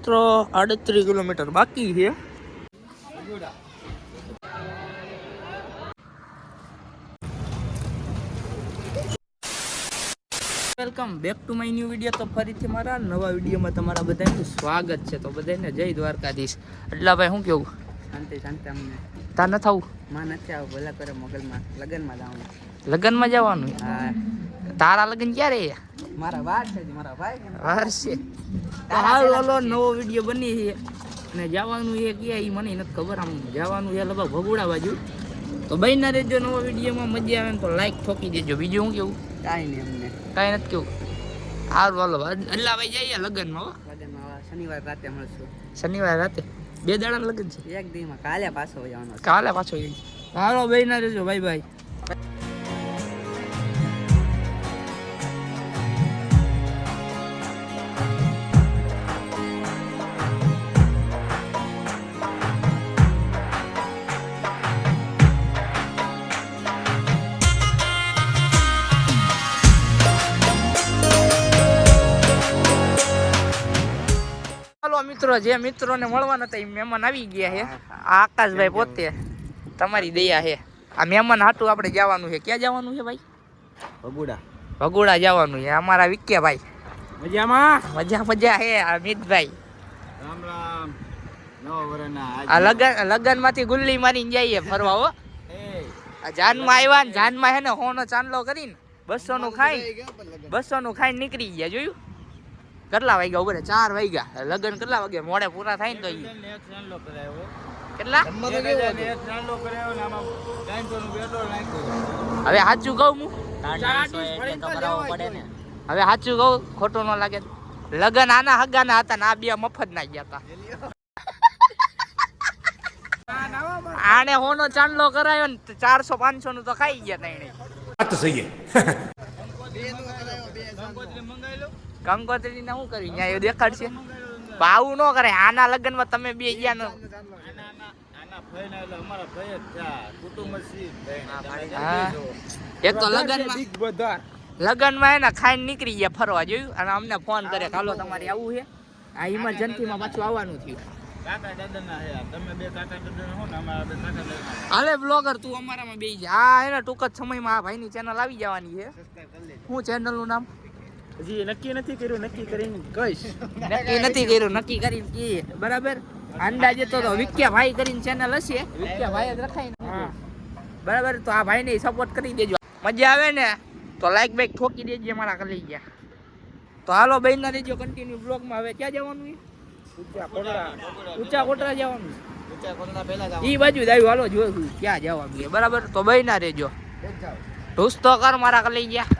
તો 38 કિલોમીટર બાકી છે. Welcome back to my new video. તો ફરીથી મારા નવા વિડીયોમાં તમારા બધાનું સ્વાગત છે. તો બધાને જય દ્વારકાધીશ. એટલે ભાઈ શું કેવું? શાંતિ શાંતિ. અમને તાર ન થવું? માં નથી આવું. ભલા કરે મોગલમાં લગ્નમાં જવાનું. લગ્નમાં જવાનું? હા. તારા લગ્ન ક્યારે? મારા વાર છે, મારા ભાઈ વાર છે. હાલ ઓલો નવો વિડીયો બની છે અને જવાનું એ ક્યાં એ મને નથી ખબર. આમ જવાનું છે લગભગ ભગુડા બાજુ. તો બહીના રહેજો નવા વિડીયોમાં. મજા આવે ને તો લાઈક ઠોકી દેજો. બીજું શું કેવું? કાંઈ નહીં અમને કાંઈ નથી કેવું. હાલ બોલો અલ્લા ભાઈ જઈએ લગ્નમાં. લગ્નમાં શનિવાર રાતે મળશું. શનિવાર રાતે 2 દાડા લગ્ન છે? એક દીમાં. કાલે પાછો જવાનો. કાલે પાછો હાલો બહીના રહેજો. ભાઈ ભાઈ. મિત્રો જે મિત્રોને મળવાના હતા એ મહેમાન આવી ગયા છે. આ આકાશભાઈ પોતે તમારી દયા છે. આ મહેમાન હાટું આપણે જવાનું છે. ક્યાં જવાનું છે ભાઈ? ભગુડા જવાનું છે. અમારા વિક્યાભાઈ મજામાં મજા છે. આ મિતભાઈ રામ રામ. નવા વર્ષના આ લગન માંથી ગુલ્લી મારીને જઈએ ફરવા. હો આ જાનમાં આવ્યા ને જાનમાં છે ને હોનો ચાંદલો કરીને 200 નું ખાઈને નીકળી ગયા. જોયું? કેટલા વાગ્યા? ઉપર 4 વાગ્યા. લગન કેટલા વાગે મોડે પૂરા થાય ને તો કેટલા? હવે સાચું કહું હું? હવે સાચું કહું, ખોટું ન લાગે. લગન આના હગાના હતા ને આ 2 મફત ના ગયા હતા. આને હોનો ચાંદલો કરાયો ને 400-500 નું તો ખાઈ ગયા હતા. કંકોત્રી ને શું કર્યું? ત્યાં એવું દેખાડશે. આવું ન કરે. આના લગ્ન માં તમે 2 ગયા નો. એક તો લગન માં એને ખાઈને નીકળી ગયા ફરવા. જોયું? અને અમને ફોન કરે હાલો તમારે આવું છે. આ ઇમરજન્સી માં પાછું આવવાનું થયું. હાલે બ્લોગર તું અમારામાં બેસી જા. આ એને ટૂંક જ સમયમાં આ ભાઈની ચેનલ આવી જવાની છે. શું ચેનલ નું નામ? હજી નક્કી નથી કર્યું. નક્કી કરીને કહીશ. નક્કી નથી કર્યું. નક્કી કરીને કી બરાબર. અંદાજે તો વિક્યા ભાઈ કરીને ચેનલ હશે. વિક્યા ભાઈ જ રખાય ને બરાબર. તો આ ભાઈને સપોર્ટ કરી દેજો. મજા આવે ને તો લાઈક બાઈક ઠોકી દેજો. મારા કરી ગયા. તો હાલો બેન ના દેજો કન્ટિન્યુ બ્લોગમાં. હવે ક્યાં જવાનું છે? ઊંચા કોટરા જવાનું. ઈ બાજુ જ આવ્યું. હાલો જોયું ક્યાં જવાનું છે બરાબર. તો બેન ના રહેજો. ઢૂસ તો કર મારા કરી ગયા.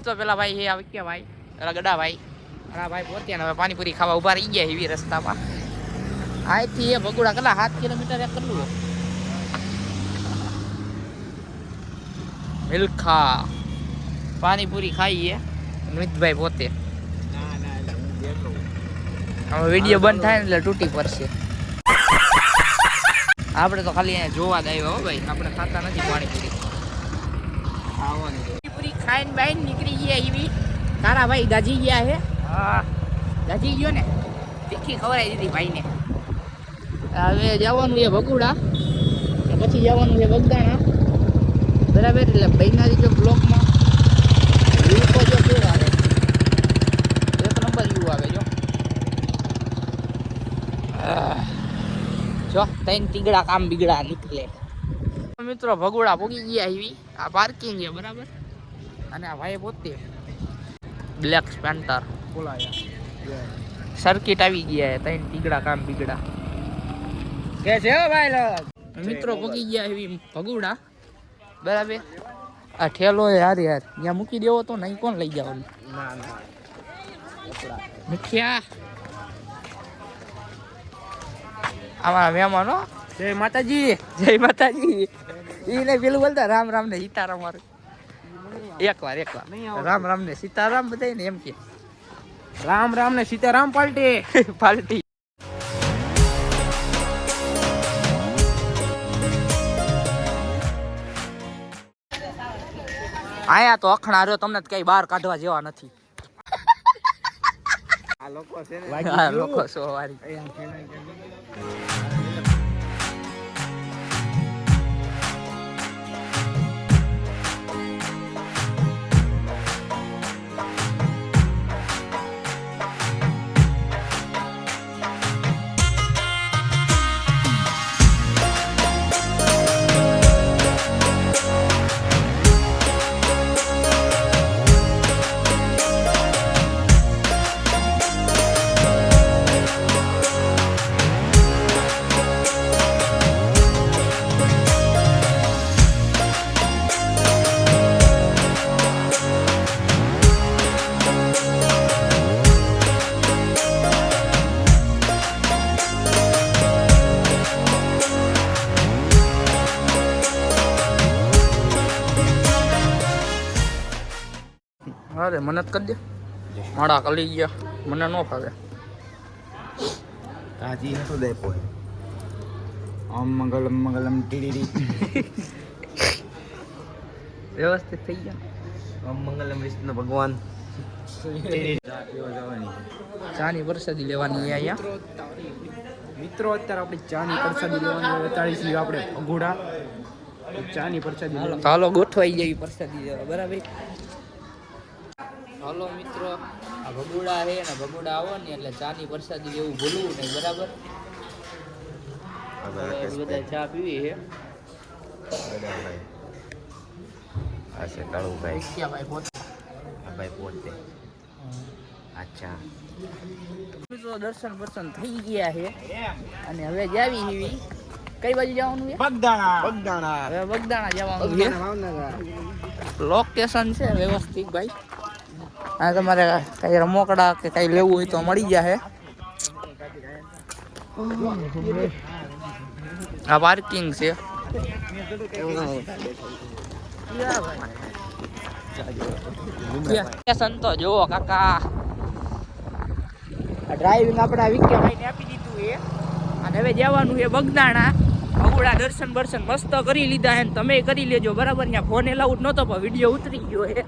તો પેલા ભાઈ આવી ગયા ભાઈ. પેલા ગડા ભાઈ. આ ભાઈ પોતે હવે પાણીપુરી ખાવા ઉભા રહી ગયા એવી રસ્તામાં. અહીંથી એ ભગુડા કેટલા 7 કિલોમીટર કેટલું? મિલ્ખા પાણીપુરી ખાઈએ મિતભાઈ પોતે. હવે વિડીયો બંધ થાય ને એટલે તૂટી પડશે. આપણે તો ખાલી અહીંયા જોવા જ આવ્યા. હો ભાઈ આપણે ખાતા નથી પાણીપુરી. ખાઈને બાઈને નીકળી ગયા એવી. તારા ભાઈ ગાજી ગયા છે. હા ગાજી ગયો ને. તીખી ખવડાવી દીધી ભાઈને. હવે જવાનું છે ભગુડા. પછી જવાનું છે બગદાણા બરાબર. એટલે ભાઈના જો બ્લોકમાં વ્યૂ તો જો કેવું આવે. 1 નંબર વ્યૂ આવે જો. જો ત્રણ તીગડા કામ બીગડા નીકળે. મિત્રો ભગોડા પોગી ગયા આવી. આ પાર્કિંગ છે બરાબર. અને આ ભાઈ પોતે બ્લેક સ્પેન્ટર બોલાયા સર્કિટ આવી ગયા ત્રણ તીગડા કામ બીગડા. કે છે હો ભાઈ લોગ મિત્રો પોગી ગયા આવી ભગોડા બરાબર. આ ઠેલો યાર ત્યાં મૂકી દેવો તો નહીં કોણ લઈ જવાનું. ના ના મુખિયા અમારા મહેમાનો જય માતાજી. જય માતાજી. એને પેલું બોલતા રામ રામ ને સીતારામ મારું એકવાર રામ રામ ને સીતારામ બધાય ને એમ કે રામ રામ ને સીતારામ પાલટી પાલટી. આયા તો અખણા રહ્યો તમને કઈ બહાર કાઢવા જેવા નથી. આ લોકો છે ને આ લોકો સો વારી અરે મને જ કરી દે માડા કલી ગયા મને ન ફાવે. કાજી હતો દે પોય ઓમ મંગલમ ટીડી વ્યવસ્થિત થઈ ગયા. ઓમ મંગલમ વિષ્ણુ ભગવાન ચાની પ્રસાદી લેવાની અહીંયા. મિત્રો અત્યારે આપણે ચાની પ્રસાદી લેવાની બતાડી છીએ આપણે અઘોડા ચાની પ્રસાદી લેવાની. હાલો ગોઠવાઈ જાય પ્રસાદી લેવા બરાબર. હાલો મિત્રો આ ભગોડા છે ને ભગોડા આવો ને એટલે ચાની પ્રસાદી લેવું ભૂલવું નહીં બરાબર. બધા ચા પીવી છે. અચ્છા મિત્રો દર્શન બર્શન થઈ ગયા છે અને હવે જાવી હીવી કઈ બાજુ જવાનું છે. બગદાણા હવે બગદાણા જવાનું છે. લોકેશન છે વ્યવસ્થિત ભાઈ. આ તમારે કઈ રમકડા કે કઈ લેવું હોય તો મળી જાય. આ પાર્કિંગ છે. સંતો જુઓ કાકા ડ્રાઇવિંગ આપણા વિક્યાભાઈને આપી દીધું છે અને હવે જવાનું છે બગદાણા. ભગોડા દર્શન બર્શન મસ્ત કરી લીધા છે. તમે કરી લેજો બરાબર. ત્યાં ફોન એલાઉડ નહોતો પણ વિડીયો ઉતરી ગયો છે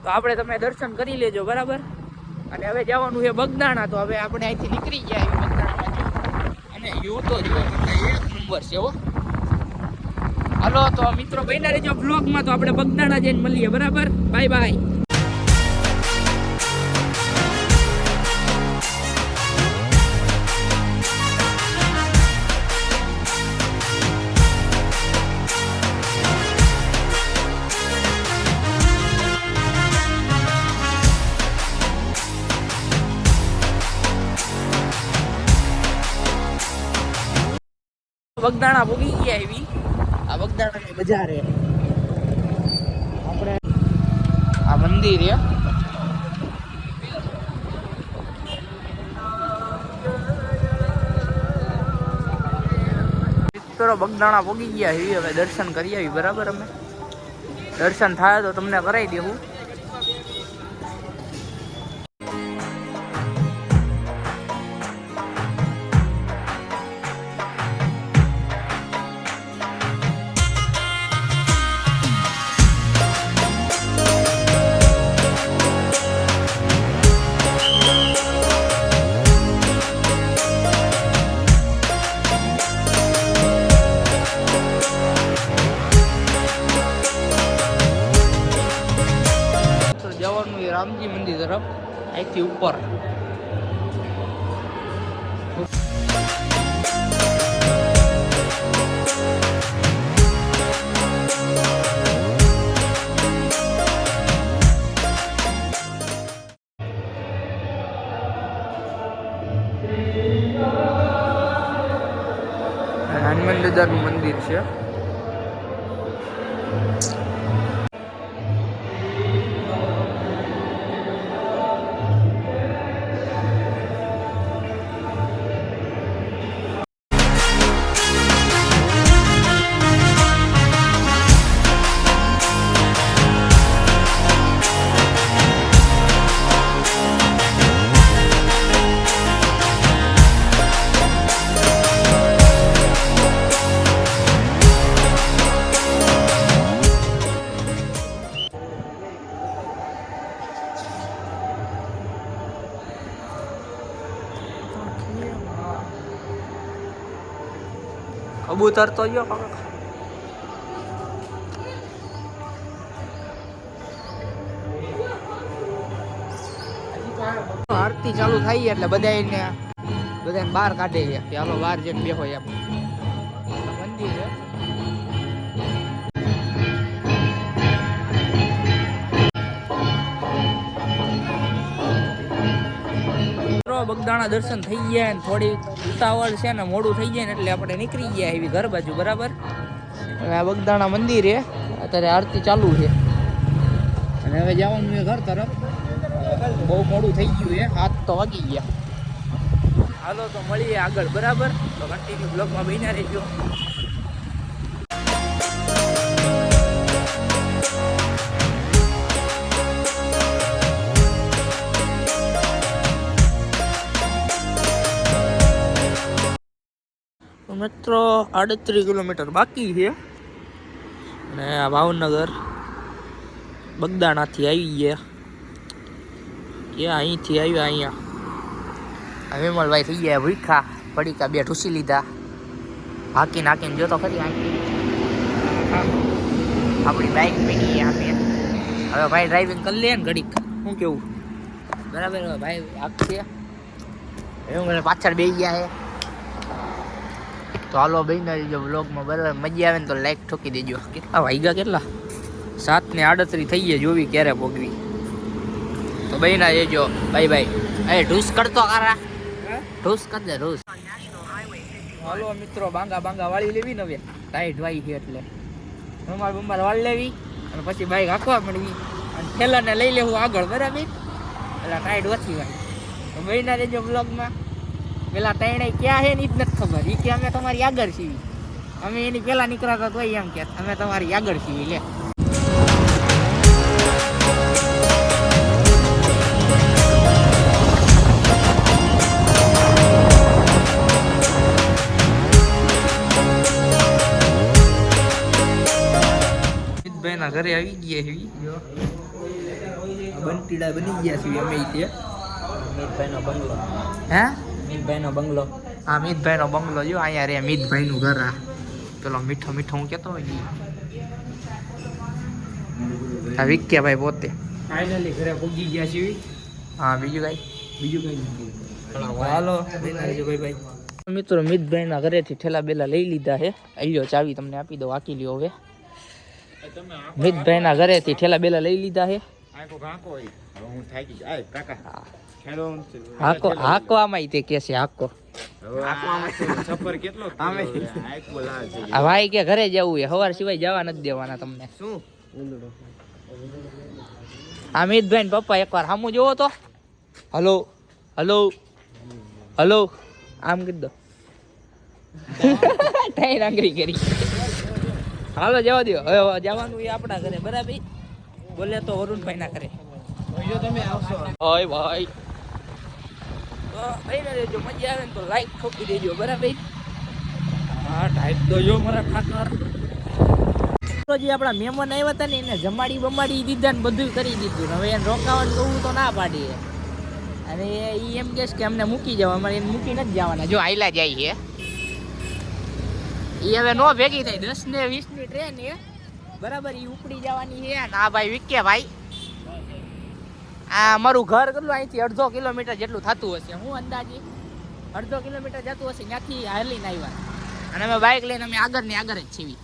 તો આપણે તમે દર્શન કરી લેજો બરાબર. અને હવે જવાનું છે બગદાણા. તો હવે આપણે અહીંથી નીકળી ગયા બગદાણા અને યુ તો જો એક નંબર છે હો. હાલો તો મિત્રો બન્યા રહેજો બ્લોગમાં. તો આપણે બગદાણા જઈને મળીએ બરાબર. Bye bye. બગદાણા ભોગી ગયા એવી. આ બગદાણાની બજાર છે. આપણે આ મંદિર છે. મિત્રો બગદાણા ભોગી ગયા એવી. હવે દર્શન કરી આવી બરાબર. અમે દર્શન થાય તો તમને કરાવી દેવું. જવાનું એ રામજી મંદિર તરફ અહીંથી ઉપર. હનુમાન દાદાનું મંદિર છે. કબૂતર તો જો આરતી ચાલુ થઈ એટલે બધાને બહાર કાઢે છે કે હાલો બહાર જઈને બેહો એમ. મંદિર છે. બગદાણા દર્શન થઈ ગયા ને થોડી ઉતાવળ છે ને મોડું થઈ જાય ને એટલે આપણે નીકળી ગયા એવી ઘર બાજુ. બરાબર. હવે આ બગદાણા મંદિર છે. અત્યારે આરતી ચાલુ છે અને હવે જવાનું છે ઘર તરફ. બહુ મોડું થઈ ગયું છે, 7 તો વાગી ગયા. હાલો તો મળીએ આગળ. બરાબર. તો કન્ટિન્યુ બ્લોગમાં બન્યા રહેજો. મિત્રો 38 કિલોમીટર બાકી છે અને આ ભાવનગર બગદાણાથી આવી ગયા કે અહીંથી આવ્યા અહીંયા. વિમલભાઈ થઈ ગયા ભૂખા. પડીકા 2 ઠૂસી લીધા. હાકીને જોતો ખરી આપણી બાઇક પડી આપે. હવે ભાઈ ડ્રાઇવિંગ કરી લે ને ઘડીક. શું કેવું? બરાબર. ભાઈ હાકશે. વિમલ પાછળ બેસી ગયા છે. તો હાલો બહેના દેજો બ્લોગમાં. બરાબર. મજા આવે ને તો લાઈક ઠોકી દેજો. કેટલા વાગ્યા? કેટલા 7:38 થઈ ગયા. જોવી ક્યારે પોગવી. તો બહેના દેજો. Bye bye. અરે ઢૂસ કરતો કારા. ઢૂસ કર દે ઢૂસ. હાલો મિત્રો બાંગા વાળી લેવી ને હવે ટાઈટ વાઈ છે એટલે બમાર વાળી લેવી અને પછી બાઈક હાંકવા મળવી અને થેલાને લઈ લેવું આગળ. બરાબર. એટલે ટાઈટ ઓછી વાય. તો બહેના દેજો બ્લોગમાં. પેલા ત્રણે ક્યાં છે ને જ નથી ખબર. એ કે અમે તમારી આગળ છીએ. અમે એની પેલા નીકળ્યા તો એમ કે અમે તમારી આગળ છીએ. લે મિતભાઈના ઘરે આવી ગયા છે. બંટીડા બની ગયા છીએ અમે. મિતભાઈનો બંગલો. હે? મિતભાઈનો બંગલો. હા, મિતભાઈનો બંગલો. જો અહીંયા રે મિતભાઈનું ઘર. આ પેલો મીઠો હું કહેતો હોય આ વિક્યાભાઈ પોતે ફાઇનલી ઘરે પહોંચી ગયા છીએ. હા, બીજું કઈ નથી. હાલો ભાઈ. મિત્રો મિતભાઈના ઘરેથી ઠેલા બેલા લઈ લીધા છે. આલ્યો ચાવી તમને આપી દો. હાકી લ્યો હવે. મિતભાઈના ઘરેથી ઠેલા બેલા લઈ લીધા છે. હાકવામાં તે કે છે હાકો. ભાઈ કે ઘરે જવું છે. સવાર સિવાય જવા નથી દેવાના તમને. શું અમિતભાઈ ને પપ્પા એકવાર સામું જોવો તો. હલો આમ કીધો. ટાઈમ આંગળી કરી. હાલો જવા દો. હવે જવાનું એ આપણા ઘરે. બરાબર. બોલે તો વરુણભાઈ ના કરે. તમે આવશો ભાઈ. તો મજા આવે ને તો લાઈક ઠોકી દેજો. બરાબર. હા, ટાઈપ તો જો મારા ખાતર. જે આપણા મહેમાન આવ્યા હતા ને એને જમાડી દીધા ને બધું કરી દીધું. હવે એને રોકાવાનું કહું તો ના પાડીએ. અને એ એમ કહેશ કે અમને મૂકી જાવ. અમારે એને મૂકી નથી જવાના. જો આયલા જાય છે. એ હવે નો ભેગી થાય. 10 ને 20 ની ટ્રેન છે. બરાબર. એ ઉપડી જવાની છે. ના ભાઈ વિકે ભાઈ, આ મારું ઘર કેટલું અહીંથી 1.5 કિલોમીટર જેટલું થતું હશે. હું અંદાજે 1.5 કિલોમીટર જતું હશે. ત્યાંથી હાલીને આવ્યા અને અમે બાઇક લઈને અમે આગળ જ છીએ.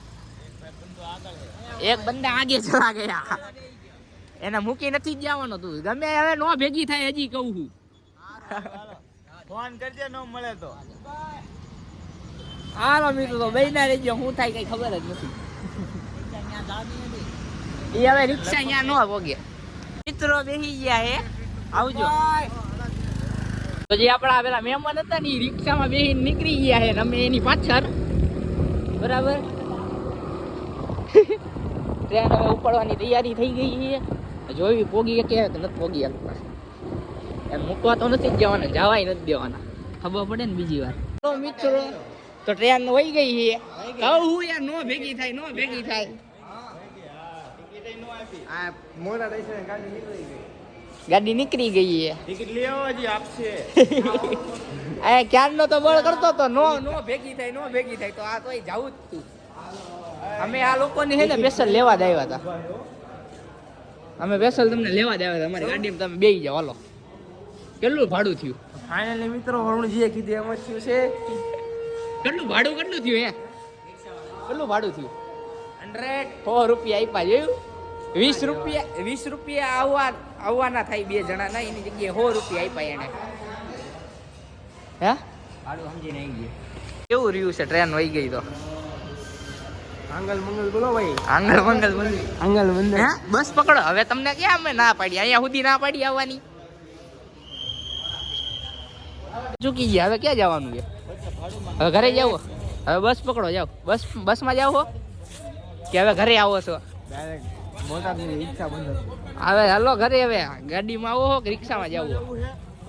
એક બંદા આગે ચલા ગયા. એને મૂકી નથી જવાનો. તું ગમે હવે નો ભેગી થાય. હજી કહું છું. ફોન કરજે. નો મળે તો હાલો મિત્રો તો બેના રહેજો, હું થાય કઈ ખબર જ નથી. એ હવે રિક્ષા અહીંયા ન પોગે. મિત્રો બેસી ગયા હે, આવજો. તો જે આપણા પેલા મહેમાન હતા ને રિક્ષામાં બેસીને નીકળી ગયા છે, અમે એની પાછળ. બરાબર. ટ્રેન હવે ઉપડવાની તૈયારી થઈ ગઈ છે. જોઈ પોગી કે નથી પોગી શકતા. એમ મૂકવા તો નથી જ જવાના, જવાય નથી દેવાના. ખબર પડે ને બીજી વાર. તો મિત્રો તો ટ્રેન વહી ગઈ છે. કહું યાર નો ભેગી થાય, નો ભેગી થાય. આ મોટા દઈશે ગાડી નીકળી ગઈ. ગાડી નીકળી ગઈ છે. ટિકિટ લેવો હજી આપશે. આ ક્યારનો તો બળ કરતો તો નો ભેગી થાય, નો ભેગી થાય. તો આ તોય જાવું જ તું. અમે આ લોકોને છે ને સ્પેશિયલ લેવા જ આવ્યા હતા. અમે સ્પેશિયલ તમને લેવા જ આવ્યા હતા. અમારી ગાડીમાં તમે બેસી જાઓ. હાલો. કેટલું ભાડું થયું? ફાઇનલી મિત્રો વરુણજીએ કીધું એમ જ થયું છે. કેટલું ભાડું કેટલું થયું હે? કેટલું ભાડું થયું? 100 રૂપિયા આપ્યા. જોયું? 20 રૂપિયા આવવાના થાય બે જણા ના, એની જગ્યાએ 100 રૂપિયા આપ્યા એને. હે ભાડું સમજીને આવી ગયું. કેવું રહ્યું છે? ટ્રેન વહી ગઈ તો આંગલ મંગલ બોલો ભાઈ. આંગલ મંગલ મંગલ. આંગલ મંગલ. હે બસ પકડો. હવે તમને ક્યાં અમે ના પાડી? અહીંયા સુધી ના પાડી આવવાની. ચૂકી ગયા. હવે ક્યાં જવાનું છે? હવે ઘરે જાવ? હવે બસ પકડો, જાઓ. બસમાં જાવ હો કે હવે ઘરે આવો છો? ડાયરેક્ટ મોટાની ઈચ્છા બંધ હતી. હવે હાલો ઘરે. હવે ગાડીમાં આવો હો કે રિક્ષામાં જાવ?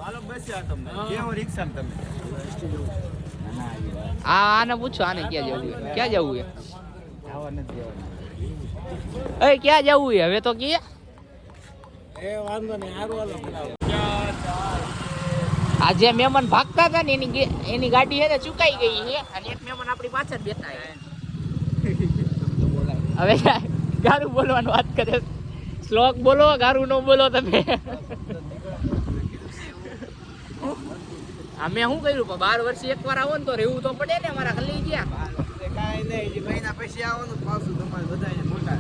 હાલો બસ યાર તમને. કેવો રિક્ષા તમે? આને પૂછો, આને ક્યાં જવું છે? ક્યાં જવું છે? આવા નથી દેવાના. એ ક્યાં જવું છે હવે તો કે? એ વાંધો નહીં, હારું હાલો. આ જે મહેમાન ભાગતા હતા ને એની ગાડી છે ને ચુકાઈ ગઈ છે, અને એક મહેમાન આપણી પાછળ બેઠા છે. હવે ગારું બોલવાની વાત કરે. શ્લોક બોલો, ગારું ન બોલો તમે. અમે શું કર્યું? 12 વર્ષે એકવાર આવો ને તો રહેવું તો પડે ને. અમારા ખાલી ગયા કાંઈ નહીં, હજી મહિના પછી આવવાનું પાછું તમારે બધાને મોટા.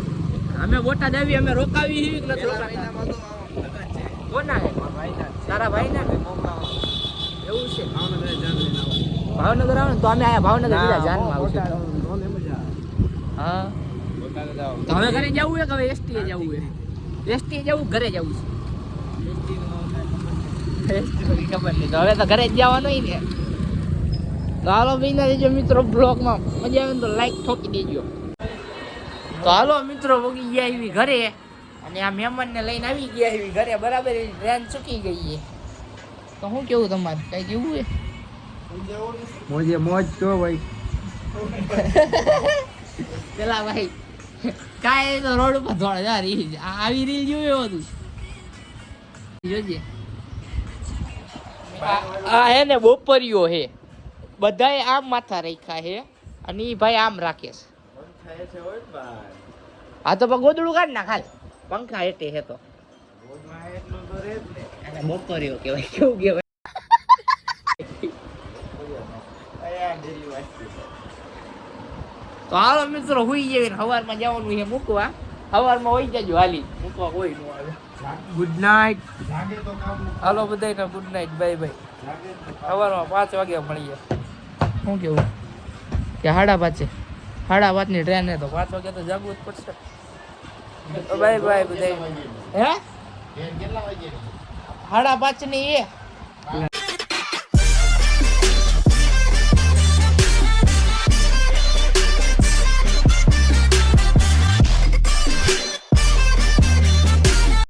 અમે બોટાદ આવી. અમે રોકાવી કે નથી પેલા રોકાતા? મહિનામાં તો લગન છે. કોના હે? ભાઈના. તારા ભાઈના? મોમરામાં. એવું છે. ભાવનગર જાન લઈને આવો. ભાવનગર આવે ને તો અમે આયા ભાવનગર બીજા જાનમાં આવશે. બોટાદ આવવાનું, મજા આવે. હા. બોટાદ જાઓ. તો હવે ઘરે જવું છે કે હવે એસટી જવું છે? એસટી જવું, ઘરે જવું છે? ખબર નહીં. તો હવે તો ઘરે જ જવાનું ને. તો હાલો ભાઈ દેજો મિત્રો બ્લોગમાં. મજા આવે ને તો લાઈક ઠોકી દેજો. તો હાલો મિત્રો પોગી ગયા એવી ઘરે, અને આ મહેમાનને લઈને આવી ગયા એવી ઘરે. બરાબર. ટ્રેન ચૂકી ગઈ છે. તો શું કેવું તમારે? કઈ કેવું છે? મોજે મોજ તો ભાઈ. પેલા ભાઈ કાંઈ તો રોડ ઉપર દોડે જા રીલ. આવી રીલ જોયું હતું? જોજે. આ હે ને બોપરીઓ હે, બધાએ આમ માથા રાખ્યા હે, અને ઈ ભાઈ આમ રાખે છે. હા તો પણ ગોદડું કાઢ ના ખાલી પંખા હેઠે હે તો એને બોપરીઓ કહેવાય. કેવું કહેવાય? તો હાલો મિત્રો હુઈ જઈએ. સવારમાં જવાનું છે મૂકવા. સવારમાં હોઈ જજો હાલી. મૂકવા કોઈ ન આવે. Good night. હાલો બધાને ગુડ નાઇટ. Bye bye. સવારમાં 5 વાગે મળીએ. શું કેવું? કે 5:30? 5:30 ટ્રેન હે તો 5 વાગે તો જાગવું જ પડશે. બાય બાય બધા. હે 5:30 ની એ